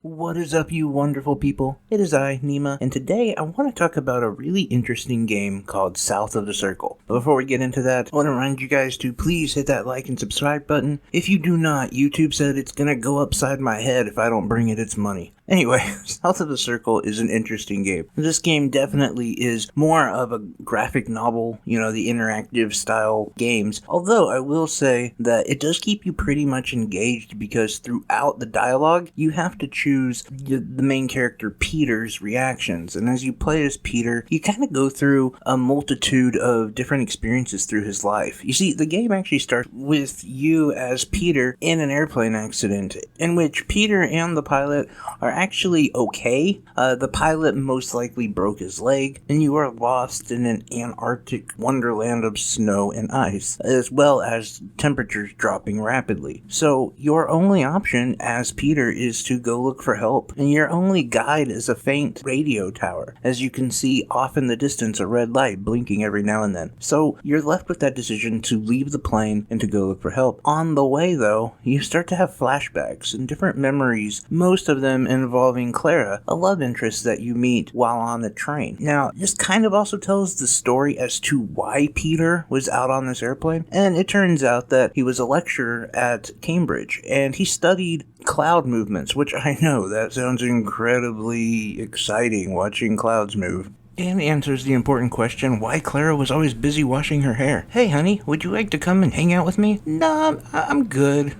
What is up, you wonderful people? It is I, Nima, and today I want to talk about a really interesting game called South of the Circle. But before we get into that, I want to remind you guys to please hit that like and subscribe button. If you do not, YouTube said it's gonna go upside my head if I don't bring it its money. Anyway, South of the Circle is an interesting game. This game definitely is more of a graphic novel, the interactive style games. Although I will say that it does keep you pretty much engaged because throughout the dialogue, you have to choose the main character Peter's reactions. And as you play as Peter, you kind of go through a multitude of different experiences through his life. You see, the game actually starts with you as Peter in an airplane accident in which Peter and the pilot are actually okay. The pilot most likely broke his leg, and you are lost in an Antarctic wonderland of snow and ice, as well as temperatures dropping rapidly. So your only option as Peter is to go look for help, and your only guide is a faint radio tower. As you can see off in the distance, a red light blinking every now and then. So you're left with that decision to leave the plane and to go look for help. On the way, though, you start to have flashbacks and different memories, most of them involving Clara, a love interest that you meet while on the train. Now, this kind of also tells the story as to why Peter was out on this airplane, and it turns out that he was a lecturer at Cambridge, and he studied cloud movements, which I know that sounds incredibly exciting, watching clouds move. And answers the important question why Clara was always busy washing her hair. Hey honey, would you like to come and hang out with me? No, I'm good.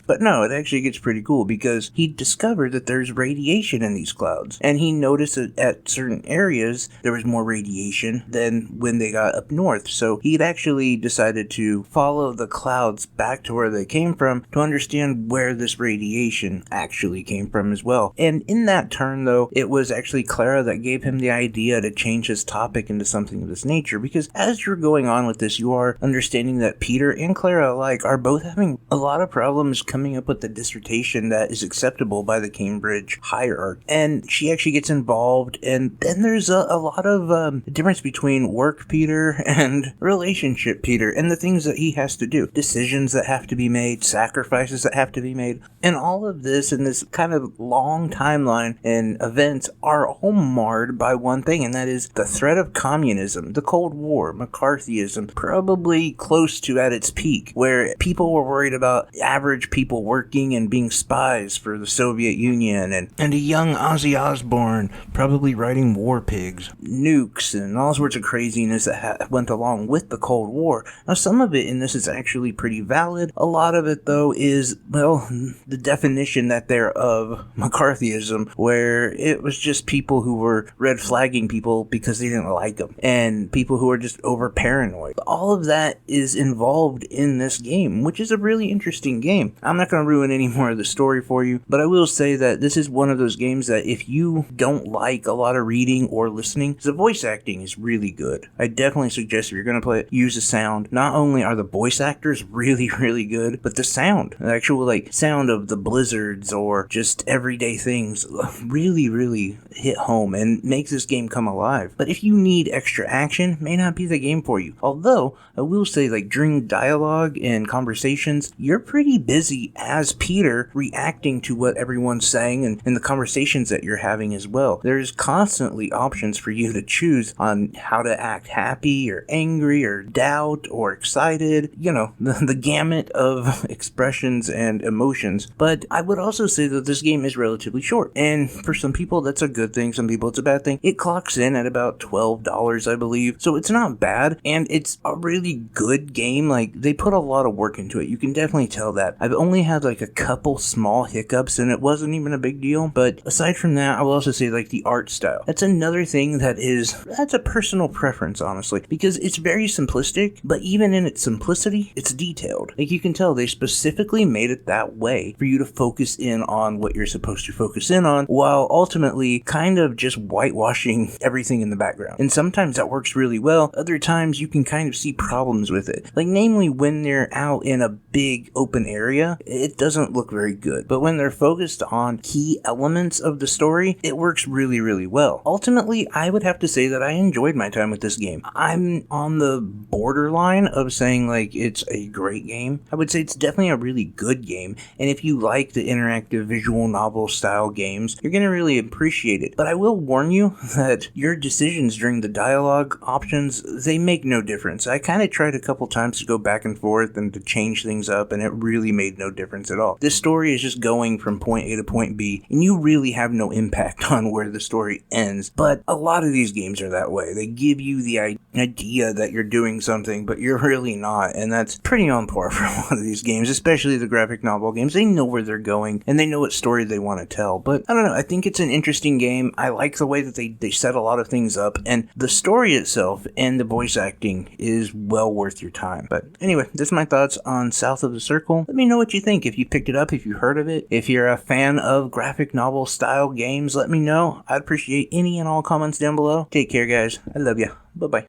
But no, it actually gets pretty cool because he discovered that there's radiation in these clouds. And he noticed that at certain areas there was more radiation than when they got up north. So he'd actually decided to follow the clouds back to where they came from to understand where this radiation actually came from as well. And in that turn, though, it was actually Clara that gave him the idea to change his topic into something of this nature. Because as you're going on with this, you are understanding that Peter and Clara alike are both having a lot of problems coming up with a dissertation that is acceptable by the Cambridge hierarchy. And she actually gets involved, and then there's a lot of difference between work Peter and relationship Peter and the things that he has to do. Decisions that have to be made, sacrifices that have to be made. And all of this in this kind of long timeline and events are all marred by one thing, and that is the threat of communism, the Cold War, McCarthyism, probably close to at its peak, where people were worried about average people working and being spies for the Soviet Union, and a young Ozzy Osbourne probably writing war pigs, nukes, and all sorts of craziness that went along with the Cold War. Now, some of it in this is actually pretty valid. A lot of it, though, is, well, the definition that they're of McCarthyism, where it was just people who were red flagging people because they didn't like them, and people who are just over paranoid. All of that is involved in this game, which is a really interesting game. I'm not going to ruin any more of the story for you, but I will say that this is one of those games that if you don't like a lot of reading or listening, the voice acting is really good. I definitely suggest if you're going to play it, use the sound. Not only are the voice actors really, really good, but the sound, the actual sound of the blizzards or just everyday things really, really hit home and makes this game come alive. But if you need extra action, may not be the game for you. Although, I will say during dialogue and conversations, you're pretty busy as Peter reacting to what everyone's saying and the conversations that you're having as well. There's constantly options for you to choose on how to act happy or angry or doubt or excited, the gamut of expressions and emotions. But I would also say that this game is relatively short, and for some people that's a good thing, some people it's a bad thing. It clocks in at about $12, I believe, so it's not bad, and it's a really good game. They put a lot of work into it. You can definitely tell that. I've only had a couple small hiccups, and it wasn't even a big deal. But aside from that, I will also say the art style. That's another thing that's a personal preference, honestly, because it's very simplistic, but even in its simplicity, it's detailed. You can tell they specifically made it that way for you to focus in on what you're supposed to focus in on, while ultimately kind of just whitewashing everything in the background. And sometimes that works really well. Other times you can kind of see problems with it. Namely when they're out in a big open area, it doesn't look very good. But when they're focused on key elements of the story, it works really, really well. Ultimately, I would have to say that I enjoyed my time with this game. I'm on the borderline of saying like it's a great game. I would say it's definitely a really good game, and if you like the interactive visual novel style games, you're going to really appreciate it. But I will warn you that your decisions during the dialogue options, they make no difference. I kind of tried a couple times to go back and forth and to change things up, and it really made no difference at all. This story is just going from point A to point B, and you really have no impact on where the story ends. But a lot of these games are that way. They give you the idea that you're doing something, but you're really not, and that's pretty on par for a lot of these games, especially the graphic novel games. They know where they're going, and they know what story they want to tell. But I don't know, I think it's an interesting game. I like the way that they set a lot of things up, and the story itself and the voice acting is well worth your time. But anyway, that's my thoughts on South of the Circle. Let me know what you think. If you picked it up, if you heard of it, if you're a fan of graphic novel style games, let me know. I'd appreciate any and all comments down below. Take care, guys. I love you. Bye-bye.